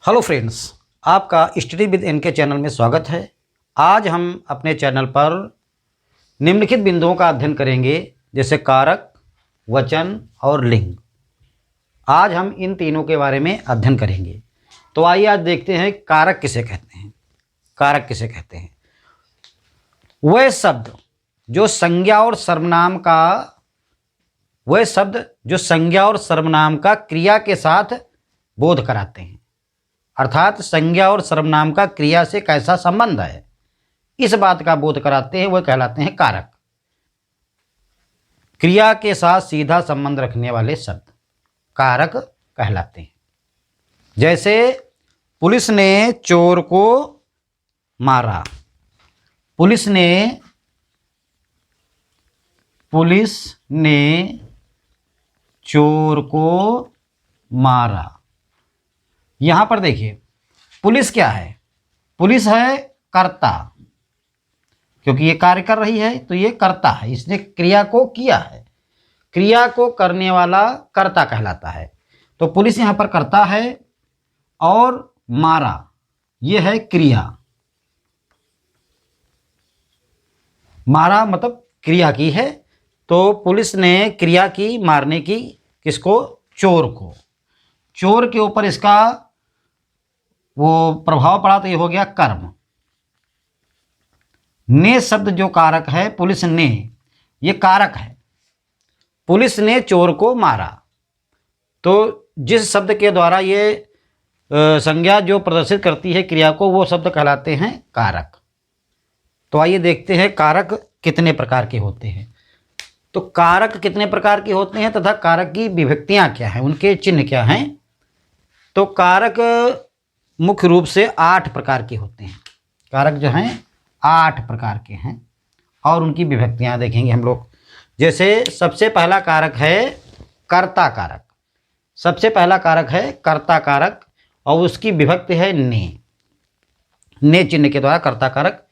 Hello friends, आपका study with N के channel में स्वागत है। आज हम अपने चैनल पर निम्नलिखित बिंदुओं का अध्ययन करेंगे, जैसे कारक, वचन और लिंग। आज हम इन तीनों के बारे में अध्ययन करेंगे। तो आइए आज देखते हैं कारक किसे कहते हैं। कारक किसे कहते हैं? वह शब्द जो संज्ञा और सर्वनाम का क्रिया के साथ बोध कराते हैं। अर्थात संज्ञा और सर्वनाम का क्रिया से कैसा संबंध है, इस बात का बोध कराते हैं, वह कहलाते हैं कारक। क्रिया के साथ सीधा संबंध रखने वाले शब्द कारक कहलाते हैं। जैसे पुलिस ने चोर को मारा। पुलिस ने चोर को मारा। यहां पर देखिए, पुलिस क्या है? पुलिस है कर्ता, क्योंकि ये कार्य कर रही है तो ये कर्ता है, इसने क्रिया को किया है। क्रिया को करने वाला कर्ता कहलाता है। तो पुलिस यहां पर कर्ता है और मारा ये है क्रिया। मारा मतलब क्रिया की है। तो पुलिस ने क्रिया की मारने की, किसको? चोर को। चोर के ऊपर इसका वो प्रभाव पड़ा तो ये हो गया कर्म। ने शब्द जो कारक है, पुलिस ने, ये कारक है। पुलिस ने चोर को मारा, तो जिस शब्द के द्वारा ये संज्ञा जो प्रदर्शित करती है क्रिया को, वो शब्द कहलाते हैं कारक। तो आइए देखते हैं कारक कितने प्रकार के होते हैं। तो कारक कितने प्रकार के होते हैं तथा कारक की विभक्तियां क्या हैं, उनके चिन्ह क्या हैं। तो कारक मुख्य रूप से 8 प्रकार के होते हैं। कारक जो हैं 8 प्रकार के हैं और उनकी विभक्तियां देखेंगे हम लोग। जैसे सबसे पहला कारक है कर्ता कारक। सबसे पहला कारक है कर्ता कारक और उसकी विभक्ति है ने। ने चिन्ह के द्वारा कर्ता कारक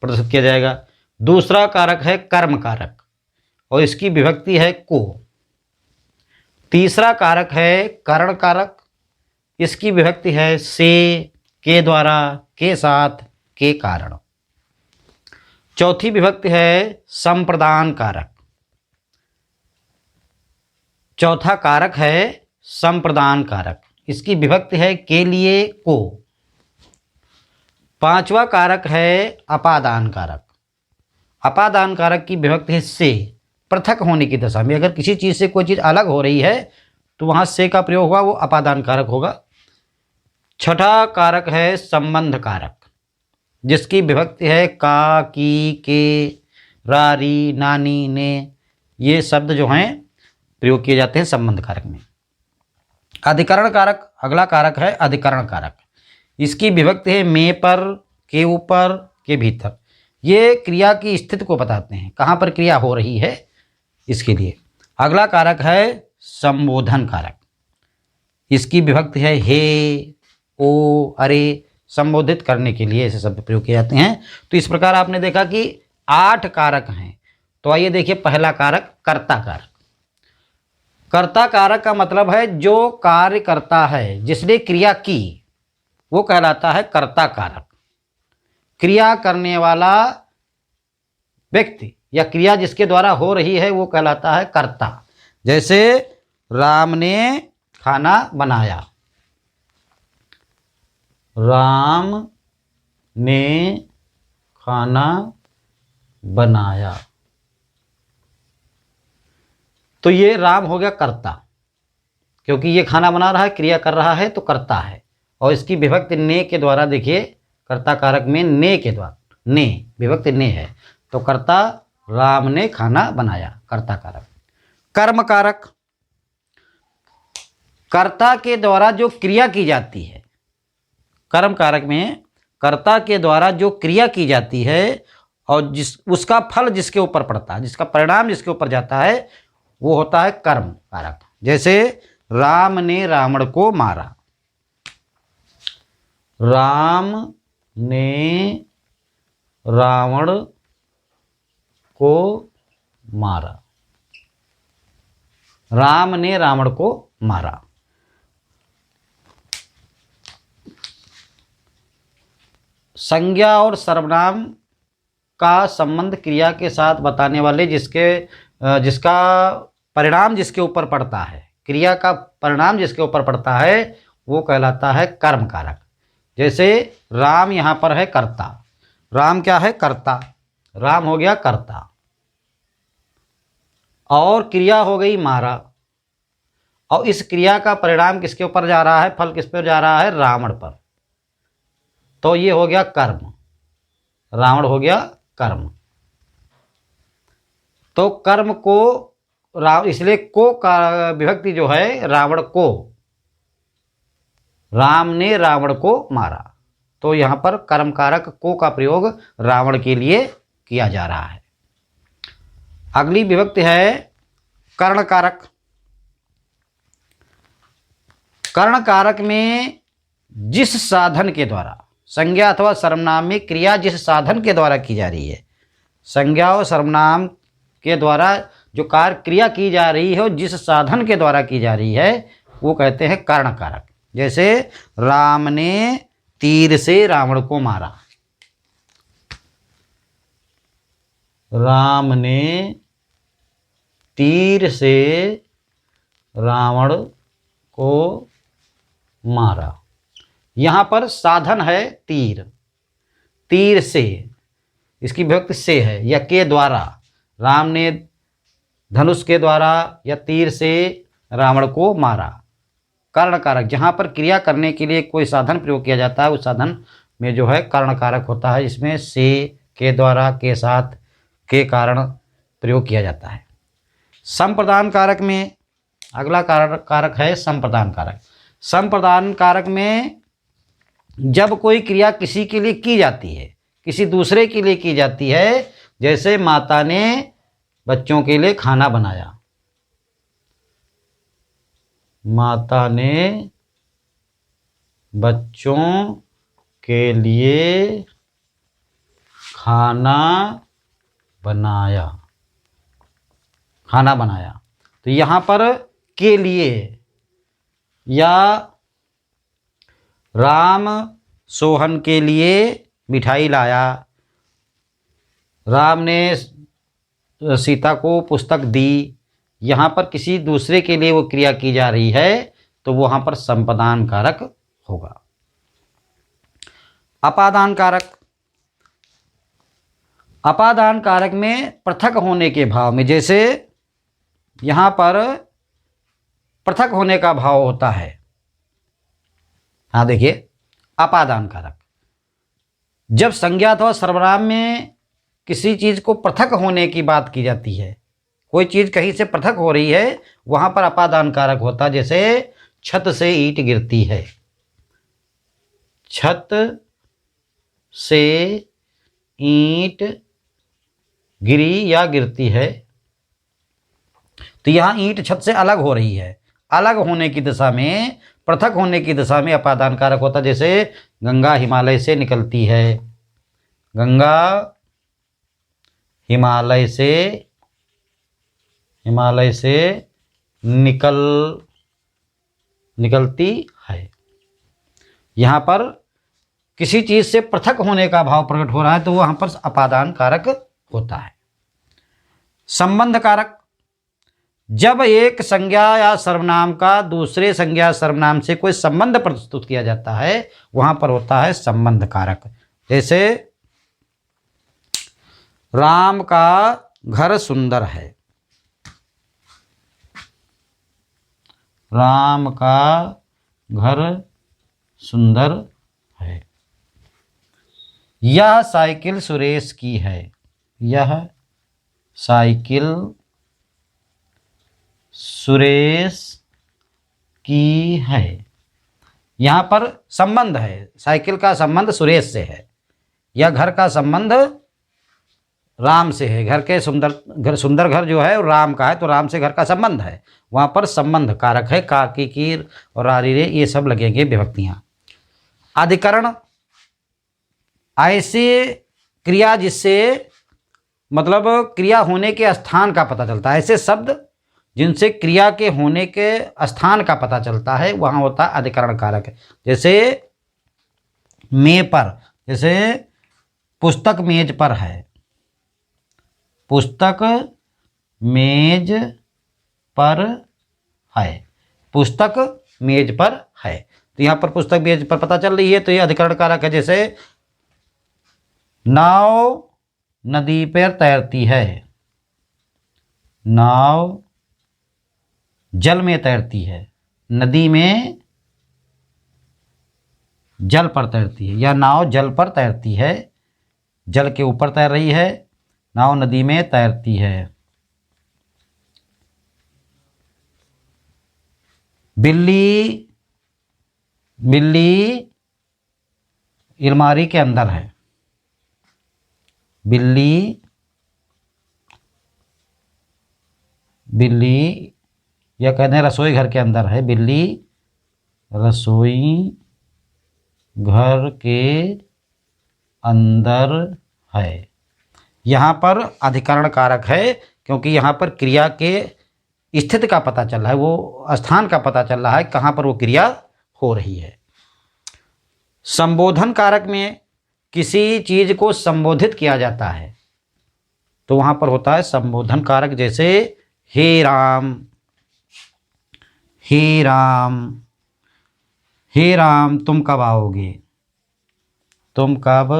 प्रदर्शित किया जाएगा। दूसरा कारक है कर्म कारक और इसकी विभक्ति है को। तीसरा कारक है करण कारक, इसकी विभक्ति है से, के द्वारा, के साथ, के कारण। चौथी विभक्ति है संप्रदान कारक। चौथा कारक है संप्रदान कारक, इसकी विभक्ति है के लिए, को। पांचवा कारक है अपादान कारक। अपादान कारक की विभक्ति है से, पृथक होने की दशा में अगर किसी चीज से कोई चीज अलग हो रही है तो वहां से का प्रयोग होगा, वो अपादान कारक होगा। छठा कारक है संबंध कारक, जिसकी विभक्ति है का, की, के, रारी, नानी, ने। ये शब्द जो हैं प्रयोग किए जाते हैं संबंध कारक में। अधिकरण कारक अगला कारक है अधिकरण कारक। इसकी विभक्ति है में पर, के ऊपर, के भीतर। ये क्रिया की स्थिति को बताते हैं, कहाँ पर क्रिया हो रही है, इसके लिए। अगला कारक है संबोधन कारक। इसकी विभक्ति है हे, ओ, अरे, संबोधित करने के लिए ऐसे शब्द प्रयोग किए जाते हैं। तो इस प्रकार आपने देखा कि 8 कारक हैं। तो आइए देखिए पहला कारक कर्ता कारक। कर्ता कारक का मतलब है जो कार्य करता है, जिसने क्रिया की, वो कहलाता है कर्ता कारक। क्रिया करने वाला व्यक्ति या क्रिया जिसके द्वारा हो रही है वो कहलाता है कर्ता। जैसे राम ने खाना बनाया। राम ने खाना बनाया, तो ये राम हो गया कर्ता, क्योंकि ये खाना बना रहा है, क्रिया कर रहा है, तो कर्ता है। और इसकी विभक्ति ने के द्वारा, देखिए कर्ता कारक में ने के द्वारा, ने विभक्ति ने है, तो कर्ता राम ने खाना बनाया, कर्ता कारक। कर्म कारक कर्ता के द्वारा जो क्रिया की जाती है। कर्म कारक में कर्ता के द्वारा जो क्रिया की जाती है और उसका फल जिसके ऊपर पड़ता है, जिसका परिणाम जिसके ऊपर जाता है, वो होता है कर्म कारक। जैसे राम ने रावण को मारा। राम ने रावण को मारा। राम ने रावण को मारा। संज्ञा और सर्वनाम का संबंध क्रिया के साथ बताने वाले जिसका परिणाम जिसके ऊपर पड़ता है, क्रिया का परिणाम जिसके ऊपर पड़ता है वो कहलाता है कर्म कारक। जैसे राम यहाँ पर है कर्ता, राम क्या है? कर्ता, राम हो गया कर्ता। और क्रिया हो गई मारा, और इस क्रिया का परिणाम किसके ऊपर जा रहा है? फल किस पर जा रहा है? रावण पर। तो ये हो गया कर्म, रावण हो गया कर्म। तो कर्म को इसलिए को का विभक्ति जो है रावण को, राम ने रावण को मारा, तो यहां पर कर्म कारक को का प्रयोग रावण के लिए किया जा रहा है। अगली विभक्ति है कर्ण कारक। कर्ण कारक में जिस साधन के द्वारा, संज्ञा अथवा सर्वनाम में क्रिया जिस साधन के द्वारा की जा रही है, संज्ञा और सर्वनाम के द्वारा जो कार्य क्रिया की जा रही है और जिस साधन के द्वारा की जा रही है वो कहते हैं कर्ण कारक। जैसे राम ने तीर से रावण को मारा, राम ने तीर से रावण को मारा। यहाँ पर साधन है तीर, तीर से, इसकी विभक्ति से है या के द्वारा। राम ने धनुष के द्वारा या तीर से रावण को मारा। कर्ण कारक, जहाँ पर क्रिया करने के लिए कोई साधन प्रयोग किया जाता है उस साधन में जो है कर्ण कारक होता है, इसमें से, के द्वारा, के साथ, के कारण प्रयोग किया जाता है। संप्रदान कारक में अगला कारक है संप्रदान कारक। संप्रदान कारक में जब कोई क्रिया किसी के लिए की जाती है, किसी दूसरे के लिए की जाती है, जैसे माता ने बच्चों के लिए खाना बनाया, माता ने बच्चों के लिए खाना बनाया, खाना बनाया, तो यहाँ पर के लिए, या राम सोहन के लिए मिठाई लाया, राम ने सीता को पुस्तक दी, यहाँ पर किसी दूसरे के लिए वो क्रिया की जा रही है तो वहाँ पर संप्रदान कारक होगा। अपादान कारक। अपादान कारक में पृथक होने के भाव में, जैसे यहाँ पर पृथक होने का भाव होता है। हाँ देखिए, अपादान कारक जब संज्ञा अथवा सर्वनाम में किसी चीज़ को पृथक होने की बात की जाती है, कोई चीज़ कहीं से पृथक हो रही है, वहाँ पर अपादान कारक होता है। जैसे छत से ईंट गिरती है, छत से ईंट गिरी या गिरती है, तो यहाँ ईंट छत से अलग हो रही है, अलग होने की दिशा में, पृथक होने की दिशा में अपादान कारक होता है। जैसे गंगा हिमालय से निकलती है, गंगा हिमालय से निकलती है। यहाँ पर किसी चीज़ से पृथक होने का भाव प्रकट हो रहा है तो वहाँ पर अपादान कारक होता है। संबंध कारक, जब एक संज्ञा या सर्वनाम का दूसरे संज्ञा सर्वनाम से कोई संबंध प्रस्तुत किया जाता है वहाँ पर होता है संबंध कारक। जैसे राम का घर सुंदर है, राम का घर सुंदर है। यह साइकिल सुरेश की है, यह साइकिल सुरेश की है। यहाँ पर संबंध है, साइकिल का संबंध सुरेश से है, या घर का संबंध राम से है। घर के सुंदर घर जो है राम का है तो राम से घर का संबंध है, वहाँ पर संबंध कारक है। का, की, कीर और आरिरे ये सब लगेंगे विभक्तियाँ। अधिकरण, ऐसे क्रिया जिससे मतलब क्रिया होने के स्थान का पता चलता है, ऐसे शब्द जिनसे क्रिया के होने के स्थान का पता चलता है वहाँ होता है अधिकरण कारक। जैसे में पर, जैसे पुस्तक मेज पर है, पुस्तक मेज पर है, पुस्तक मेज पर है। तो यहाँ पर पुस्तक मेज पर पता चल रही है, तो ये अधिकरण कारक है। जैसे नाव नदी पर तैरती है, नाव जल में तैरती है, नदी में जल पर तैरती है, या नाव जल पर तैरती है, जल के ऊपर तैर रही है, नाव नदी में तैरती है। बिल्ली अलमारी के अंदर है, बिल्ली या कहते हैं रसोई घर के अंदर है, बिल्ली रसोई घर के अंदर है। यहाँ पर अधिकरण कारक है, क्योंकि यहाँ पर क्रिया के स्थिति का पता चल रहा है, वो स्थान का पता चल रहा है कहाँ पर वो क्रिया हो रही है। संबोधन कारक में किसी चीज को संबोधित किया जाता है, तो वहाँ पर होता है संबोधन कारक। जैसे हे राम, हे राम, हे राम तुम कब आओगे, तुम कब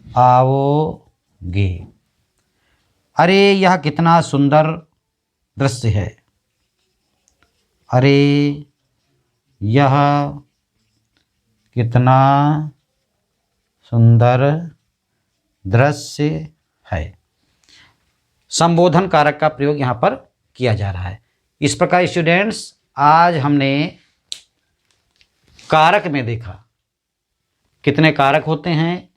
आओगे। अरे यह कितना सुंदर दृश्य है, अरे यह कितना सुंदर दृश्य है। संबोधन कारक का प्रयोग यहाँ पर किया जा रहा है। इस प्रकार स्टूडेंट्स, आज हमने कारक में देखा कितने कारक होते हैं,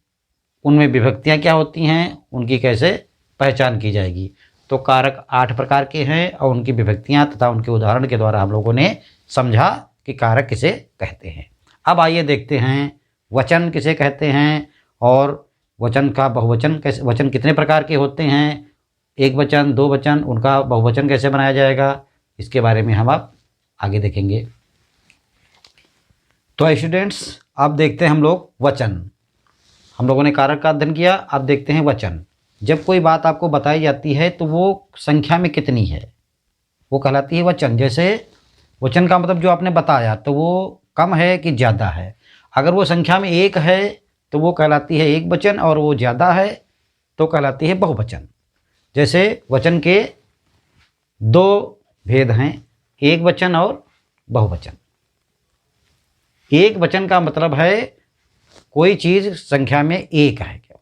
उनमें विभक्तियाँ क्या होती हैं, उनकी कैसे पहचान की जाएगी। तो कारक 8 प्रकार के हैं और उनकी विभक्तियाँ तथा उनके उदाहरण के द्वारा हम लोगों ने समझा कि कारक किसे कहते हैं। अब आइए देखते हैं वचन किसे कहते हैं और वचन का बहुवचन कैसे, वचन कितने प्रकार के होते हैं, एक वचन, दो वचन, उनका बहुवचन कैसे बनाया जाएगा, इसके बारे में हम आप आगे देखेंगे। तो स्टूडेंट्स, अब देखते हैं हम लोग वचन। हम लोगों ने कारक का अध्ययन किया, अब देखते हैं वचन। जब कोई बात आपको बताई जाती है तो वो संख्या में कितनी है, वो कहलाती है वचन। जैसे वचन का मतलब जो आपने बताया तो वो कम है कि ज़्यादा है। अगर वो संख्या में 1 है तो वो कहलाती है एक वचन, और वो ज़्यादा है तो कहलाती है बहुवचन। जैसे वचन के 2 भेद हैं, एक वचन और बहुवचन। एक वचन का मतलब है कोई चीज़ संख्या में 1 है क्या,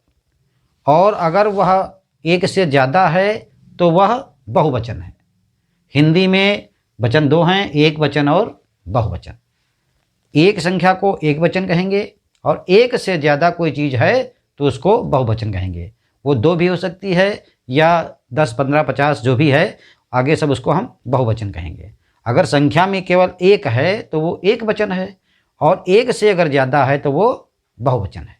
और अगर वह 1 से ज़्यादा है तो वह बहुवचन है। हिंदी में वचन 2 हैं, एक वचन और बहुवचन। एक संख्या को एक वचन कहेंगे और 1 से ज़्यादा कोई चीज़ है तो उसको बहुवचन कहेंगे। वो 2 भी हो सकती है या 10, 15, 50 जो भी है, आगे सब उसको हम बहुवचन कहेंगे। अगर संख्या में केवल 1 है तो वो एक वचन है, और 1 से अगर ज़्यादा है तो वो बहुवचन है।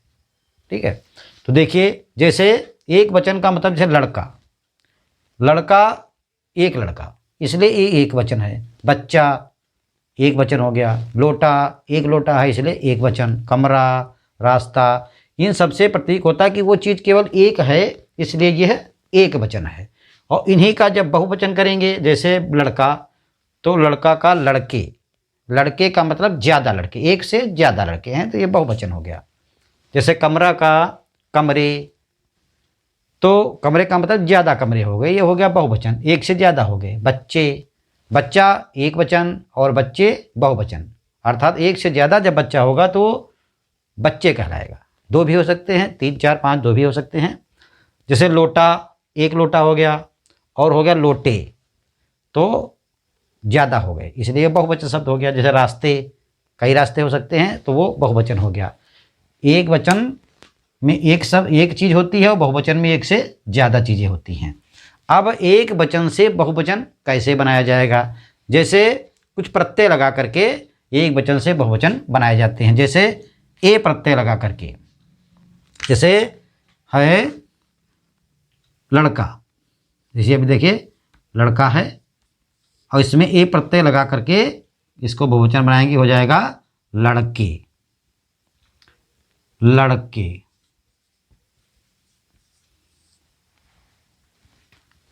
ठीक है, तो देखिए, जैसे एक वचन का मतलब जैसे लड़का, लड़का एक लड़का, इसलिए ये एक वचन है। बच्चा एक वचन हो गया, लोटा एक लोटा है इसलिए एक वचन, कमरा, रास्ता, इन सबसे प्रतीक होता है कि वो चीज़ केवल एक है, इसलिए यह एक वचन है। और इन्हीं का जब बहुवचन करेंगे, जैसे लड़का, तो लड़का का लड़के, लड़के का मतलब ज़्यादा लड़के, 1 से ज़्यादा लड़के हैं तो ये बहुवचन हो गया। जैसे कमरा का कमरे, तो कमरे का मतलब ज़्यादा कमरे हो गए, ये हो गया बहुवचन, 1 से ज़्यादा हो गए। बच्चे, बच्चा एक वचन और बच्चे बहुवचन, अर्थात 1 से ज़्यादा जब बच्चा होगा तो बच्चे कहलाएगा। 2 भी हो सकते हैं, 3, 4, 5 2 भी हो सकते हैं। जैसे लोटा, एक लोटा हो गया, और हो गया लोटे, तो ज़्यादा हो गए इसलिए बहुवचन शब्द हो गया। जैसे रास्ते, कई रास्ते हो सकते हैं तो वो बहुवचन हो गया। एक वचन में एक चीज़ होती है और बहुवचन में 1 से ज़्यादा चीज़ें होती हैं। अब एक वचन से बहुवचन कैसे बनाया जाएगा, जैसे कुछ प्रत्यय लगा करके एक वचन से बहुवचन बनाए जाते हैं। जैसे ए प्रत्यय लगा करके, जैसे है लड़का, जैसे अभी देखिए लड़का है और इसमें ए प्रत्यय लगा करके इसको बहुवचन बनाएंगे, हो जाएगा लड़के। लड़के,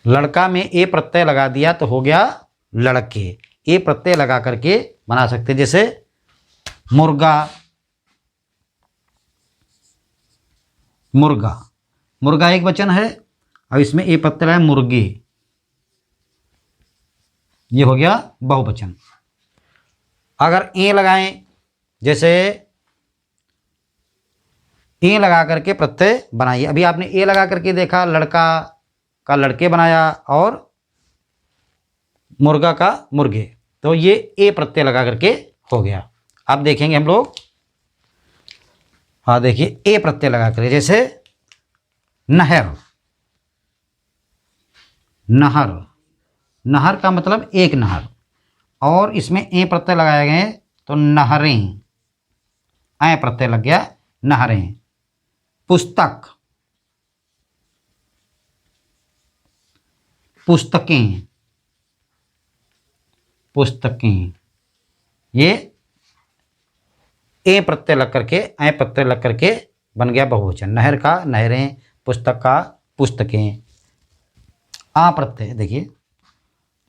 लड़का में ए प्रत्यय लगा दिया तो हो गया लड़के। ए प्रत्यय लगा करके बना सकते, जैसे मुर्गा, मुर्गा, मुर्गा एक वचन है। अब इसमें ए प्रत्यय लगा मुर्गे, ये हो गया बहुवचन। अगर ए लगाएं, जैसे ए लगा करके प्रत्यय बनाइए। अभी आपने ए लगा करके देखा, लड़का का लड़के बनाया और मुर्गा का मुर्गे, तो ये ए प्रत्यय लगा करके हो गया। अब देखेंगे हम लोग, हाँ देखिए ए प्रत्यय लगा करके, जैसे नहर, नहर, नहर का मतलब एक नहर, और इसमें ए प्रत्यय लगाए गए तो नहरें, ए प्रत्यय लग गया नहरें। पुस्तक, पुस्तकें, पुस्तकें, ये ए प्रत्यय लग करके, ए प्रत्यय लग करके बन गया बहुवचन। नहर का नहरें, पुस्तक का पुस्तकें। आ प्रत्यय देखिए,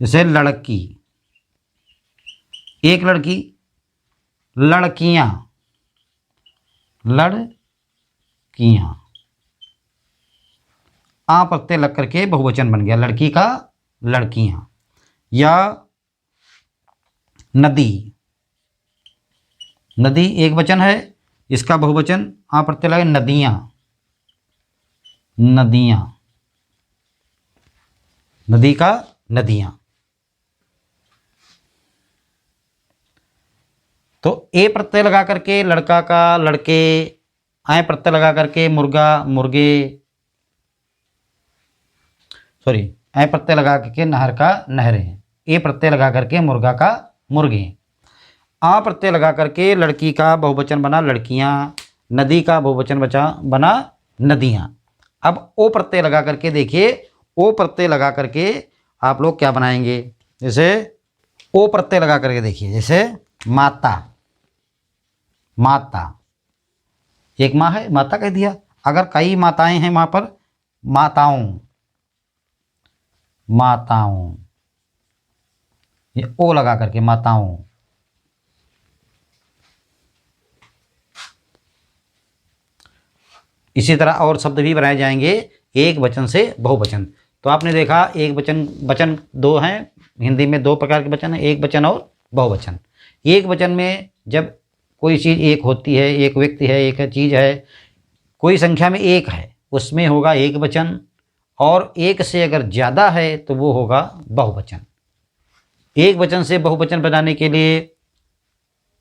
जैसे लड़की, एक लड़की, लड़कियां, लड़कियां। आ प्रत्यय लग करके बहुवचन बन गया, लड़की का लड़कियां। या नदी, नदी एक वचन है, इसका बहुवचन आ प्रत्यय लगे नदियां, नदियां, नदी का नदियां। तो ए प्रत्यय लगा करके लड़का का लड़के, आए प्रत्यय लगा करके मुर्गा मुर्गे, सॉरी ऐ प्रत्यय लगा करके नहर का नहरें, ए प्रत्यय लगा करके मुर्गा का मुर्गे। आ प्रत्यय लगा करके लड़की का बहुवचन बना लड़कियां, नदी का बहुवचन बना नदियां। अब ओ प्रत्यय लगा करके देखिए, ओ प्रत्यय लगा करके आप लोग क्या बनाएंगे, जैसे ओ प्रत्यय लगा करके देखिए, जैसे माता, माता, एक माँ है माता कह दिया। अगर कई माताएं हैं वहां पर, माताओं, माताओं, ये ओ लगा करके माताओं। इसी तरह और शब्द भी बनाए जाएंगे एक वचन से बहुवचन। तो आपने देखा एक वचन, वचन दो हैं, हिंदी में दो प्रकार के वचन हैं, एक वचन और बहुवचन। एक वचन में जब कोई चीज़ एक होती है, एक व्यक्ति है, एक चीज़ है, कोई संख्या में एक है, उसमें होगा एक वचन, और एक से अगर ज़्यादा है तो वो होगा बहुवचन। एक वचन से बहुवचन बनाने के लिए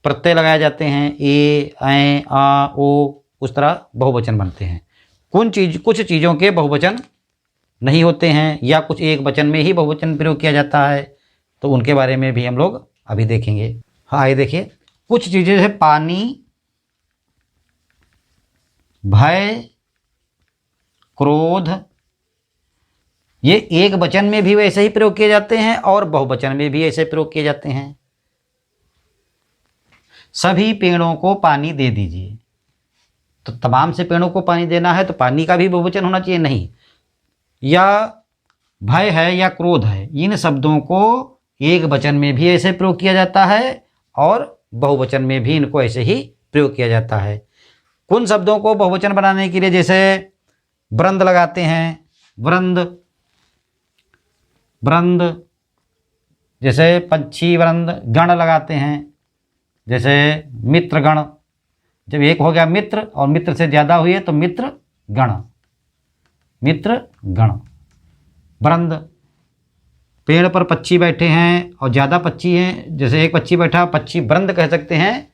प्रत्यय लगाए जाते हैं, ए, ऐ, आ, ओ, उस तरह बहुवचन बनते हैं। कुछ चीज़ों के बहुवचन नहीं होते हैं, या कुछ एक वचन में ही बहुवचन प्रयोग किया जाता है, तो उनके बारे में भी हम लोग अभी देखेंगे। हाँ ये देखिए, कुछ चीज़ें जैसे पानी, भय, क्रोध, ये एक वचन में भी वैसे ही प्रयोग किए जाते हैं और बहुवचन में भी ऐसे प्रयोग किए जाते हैं। सभी पेड़ों को पानी दे दीजिए, तो तमाम से पेड़ों को पानी देना है तो पानी का भी बहुवचन होना चाहिए, नहीं। या भय है या क्रोध है, इन शब्दों को एक वचन में भी ऐसे प्रयोग किया जाता है और बहुवचन में भी इनको ऐसे ही प्रयोग किया जाता है। कुछ शब्दों को बहुवचन बनाने के लिए जैसे वृंद लगाते हैं, वृंद, वृंद, जैसे पक्षी वृंद, गण लगाते हैं, जैसे मित्रगण, जब एक हो गया मित्र और मित्र से ज़्यादा हुई है तो मित्र गण, मित्र गण। वृंद, पेड़ पर पक्षी बैठे हैं और ज़्यादा पक्षी हैं, जैसे एक पक्षी बैठा, पक्षी वृंद कह सकते हैं,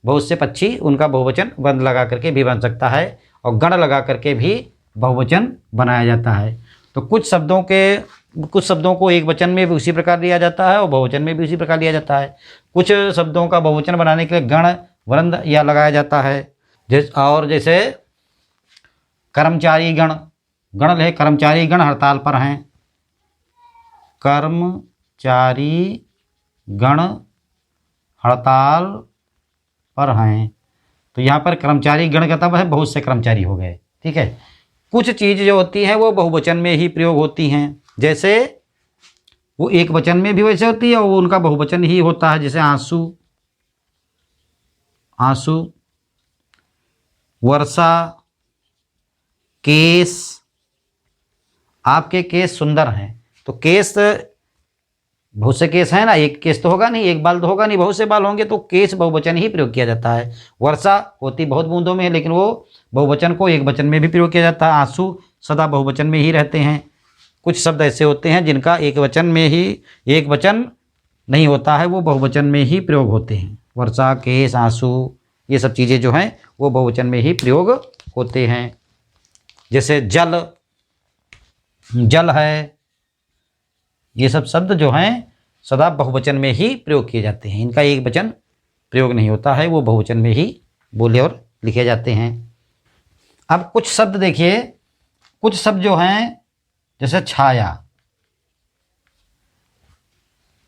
बहुत से पक्षी, उनका बहुवचन वृंद लगा करके भी बन सकता है, और गण लगा करके भी बहुवचन बनाया जाता है। तो कुछ शब्दों को एक वचन में भी उसी प्रकार लिया जाता है और बहुवचन में भी उसी प्रकार लिया जाता है। कुछ शब्दों का बहुवचन बनाने के लिए गण, वृंद या लगाया जाता है। जैसे कर्मचारी गण, गण है कर्मचारी गण हड़ताल पर हैं, कर्मचारी गण हड़ताल पर हैं। तो यहाँ पर कर्मचारी गण का मतलब है बहुत से कर्मचारी हो गए। ठीक है, कुछ चीज़ जो होती हैं वो बहुवचन में ही प्रयोग होती हैं, जैसे वो एक वचन में भी वैसे होती है और वो उनका बहुवचन ही होता है, जैसे आंसू, आंसू, वर्षा, केस, आपके केस सुंदर हैं, तो केस बहुत से केस हैं ना, एक केस तो होगा नहीं, एक बाल तो होगा नहीं, बहुत से बाल होंगे, तो केस बहुवचन ही प्रयोग किया जाता है। वर्षा होती बहुत बूंदों में, लेकिन वो बहुवचन को एक वचन में भी प्रयोग किया जाता है। आंसू सदा बहुवचन में ही रहते हैं। कुछ शब्द ऐसे होते हैं जिनका एक वचन में ही, एक वचन नहीं होता है, वो बहुवचन में ही प्रयोग होते हैं। वर्षा, केस, आंसू, ये सब चीज़ें जो हैं वो बहुवचन में ही प्रयोग होते हैं। जैसे जल, जल है, ये सब शब्द जो हैं सदा बहुवचन में ही प्रयोग किए जाते हैं, इनका एक वचन प्रयोग नहीं होता है, वो बहुवचन में ही बोले और लिखे जाते हैं। अब कुछ शब्द देखिए, कुछ शब्द जो हैं जैसे छाया,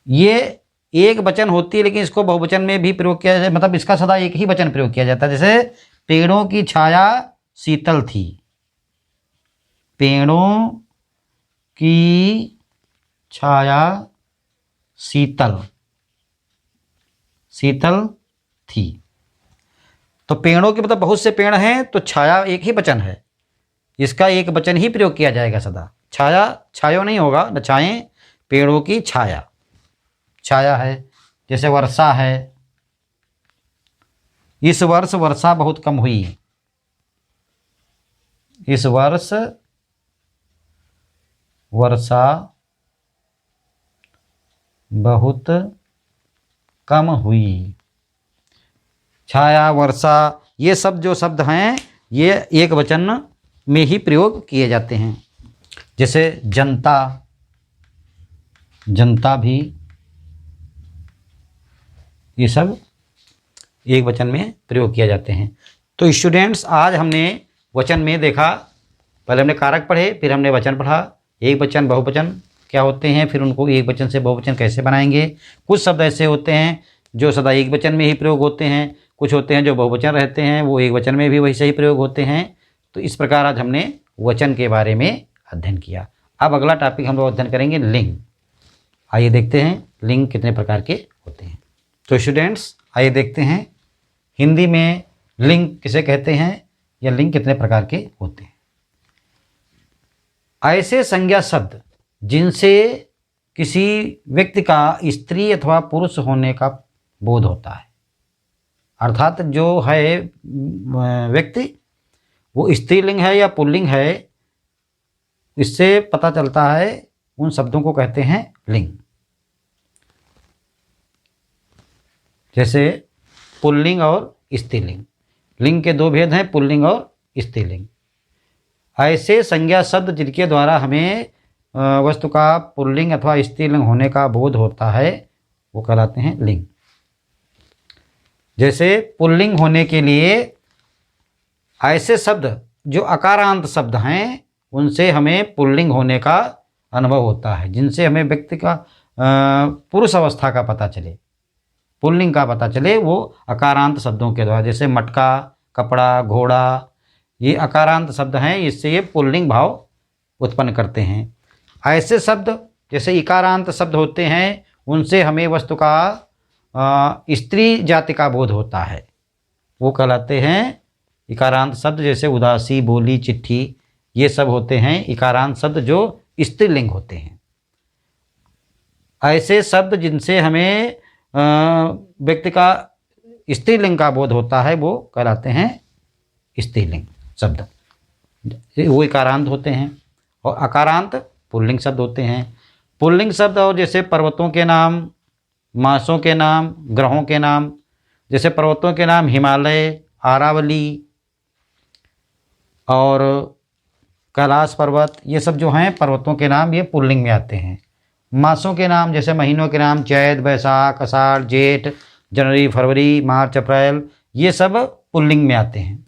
ये एक वचन होती है लेकिन इसको बहुवचन में भी प्रयोग किया जाता है, मतलब इसका सदा एक ही वचन प्रयोग किया जाता है। जैसे पेड़ों की छाया शीतल थी, पेड़ों की छाया शीतल, शीतल थी। तो पेड़ों के मतलब बहुत से पेड़ हैं, तो छाया एक ही वचन है, इसका एक वचन ही प्रयोग किया जाएगा सदा। छाया, छायो नहीं होगा, न छाएं, पेड़ों की छाया, छाया है। जैसे वर्षा है, इस वर्ष वर्षा बहुत कम हुई, इस वर्ष वर्षा बहुत कम हुई। छाया, वर्षा, ये सब जो शब्द हैं ये एक वचन में ही प्रयोग किए जाते हैं। जैसे जनता, जनता भी, ये सब एक वचन में प्रयोग किए जाते हैं। तो स्टूडेंट्स, आज हमने वचन में देखा, पहले हमने कारक पढ़े, फिर हमने वचन पढ़ा, एक वचन बहुवचन क्या होते हैं, फिर उनको एक वचन से बहुवचन कैसे बनाएंगे। कुछ शब्द ऐसे होते हैं जो सदा एक वचन में ही प्रयोग होते हैं, कुछ होते हैं जो बहुवचन रहते हैं, वो एक वचन में भी वैसे ही प्रयोग होते हैं। तो इस प्रकार आज हमने वचन के बारे में अध्ययन किया। अब अगला टॉपिक हम लोग अध्ययन करेंगे लिंग। आइए देखते हैं लिंग कितने प्रकार के होते हैं। तो स्टूडेंट्स, आइए देखते हैं हिंदी में लिंग किसे कहते हैं या लिंग कितने प्रकार के होते हैं। ऐसे संज्ञा शब्द जिनसे किसी व्यक्ति का स्त्री अथवा पुरुष होने का बोध होता है, अर्थात जो है व्यक्ति वो स्त्रीलिंग है या पुल्लिंग है, इससे पता चलता है, उन शब्दों को कहते हैं लिंग। जैसे पुल्लिंग और स्त्रीलिंग, लिंग के दो भेद हैं, पुल्लिंग और स्त्रीलिंग। ऐसे संज्ञा शब्द जिनके द्वारा हमें वस्तु का पुल्लिंग अथवा स्त्रीलिंग होने का बोध होता है वो कहलाते हैं लिंग। जैसे पुल्लिंग होने के लिए ऐसे शब्द जो अकारांत शब्द हैं उनसे हमें पुल्लिंग होने का अनुभव होता है, जिनसे हमें व्यक्ति का पुरुष अवस्था का पता चले, पुल्लिंग का पता चले, वो अकारांत शब्दों के द्वारा। जैसे मटका, कपड़ा, घोड़ा, ये अकारांत शब्द हैं, इससे ये पुल्लिंग भाव उत्पन्न करते हैं। ऐसे शब्द जैसे इकारांत शब्द होते हैं उनसे हमें वस्तु का स्त्री जाति का बोध होता है, वो कहलाते हैं इकारांत शब्द। जैसे उदासी, बोली, चिट्ठी, ये सब होते हैं इकारांत शब्द जो स्त्रीलिंग होते हैं। ऐसे शब्द जिनसे हमें व्यक्ति का स्त्रीलिंग का बोध होता है वो कहलाते हैं स्त्रीलिंग शब्द, वो इकारांत होते हैं। और अकारांत पुल्लिंग शब्द होते हैं। पुल्लिंग शब्द और जैसे पर्वतों के नाम, मासों के नाम, ग्रहों के नाम। जैसे पर्वतों के नाम हिमालय, आरावली और कैलाश पर्वत, ये सब जो हैं पर्वतों के नाम, ये पुल्लिंग में आते हैं। मासों के नाम जैसे महीनों के नाम चैत, बैसाख, आषाढ़, जेठ, जनवरी, फरवरी, मार्च, अप्रैल, ये सब पुल्लिंग में आते हैं।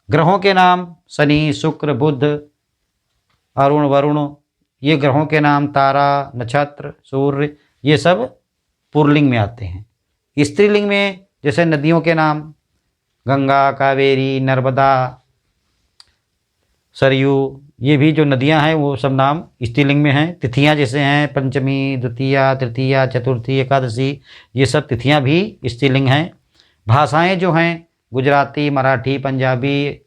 ग्रहों के नाम शनि, शुक्र, बुध, अरुण, वरुण, ये ग्रहों के नाम, तारा, नक्षत्र, सूर्य, ये सब पुल्लिंग में आते हैं। स्त्रीलिंग में जैसे नदियों के नाम गंगा, कावेरी, नर्मदा, सरयू, ये भी जो नदियां हैं वो सब नाम स्त्रीलिंग में हैं। तिथियां जैसे हैं पंचमी, द्वितीया, तृतीया, चतुर्थी, एकादशी, ये सब तिथियां भी स्त्रीलिंग हैं। भाषाएं जो हैं गुजराती, मराठी, पंजाबी,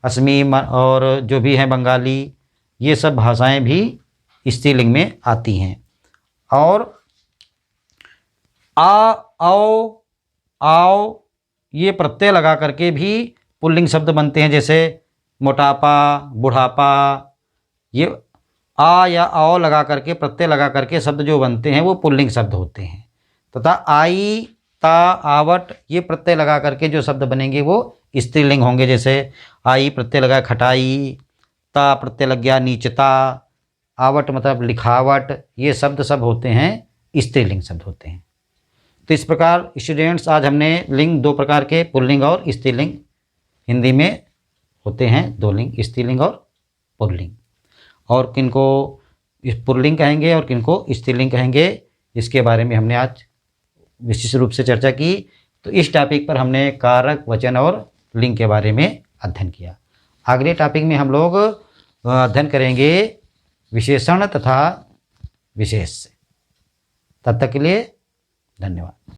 असमी और जो भी हैं बंगाली, ये सब भाषाएं भी स्त्रीलिंग में आती हैं। और आ, औ, आओ, ये प्रत्यय लगा करके भी पुल्लिंग शब्द बनते हैं। जैसे मोटापा, बुढ़ापा, ये आ या आओ लगा करके, प्रत्यय लगा करके शब्द जो बनते हैं वो पुल्लिंग शब्द होते हैं। तथा आई, ता, आवट, ये प्रत्यय लगा करके जो शब्द बनेंगे वो स्त्रीलिंग होंगे। जैसे आई प्रत्यय लगा खटाई, ता प्रत्यय लग गया नीचता, आवट मतलब लिखावट, ये शब्द सब होते हैं स्त्रीलिंग शब्द होते हैं। तो इस प्रकार स्टूडेंट्स आज हमने लिंग दो प्रकार के, पुल्लिंग और स्त्रीलिंग, हिंदी में होते हैं दो लिंग, स्त्रीलिंग और पुल्लिंग। और किनको पुल्लिंग कहेंगे और किनको स्त्रीलिंग कहेंगे, इसके बारे में हमने आज विशेष रूप से चर्चा की। तो इस टॉपिक पर हमने कारक, वचन और लिंग के बारे में अध्ययन किया। अगले टॉपिक में हम लोग अध्ययन करेंगे विशेषण तथा विशेष। तब तक के लिए धन्यवाद।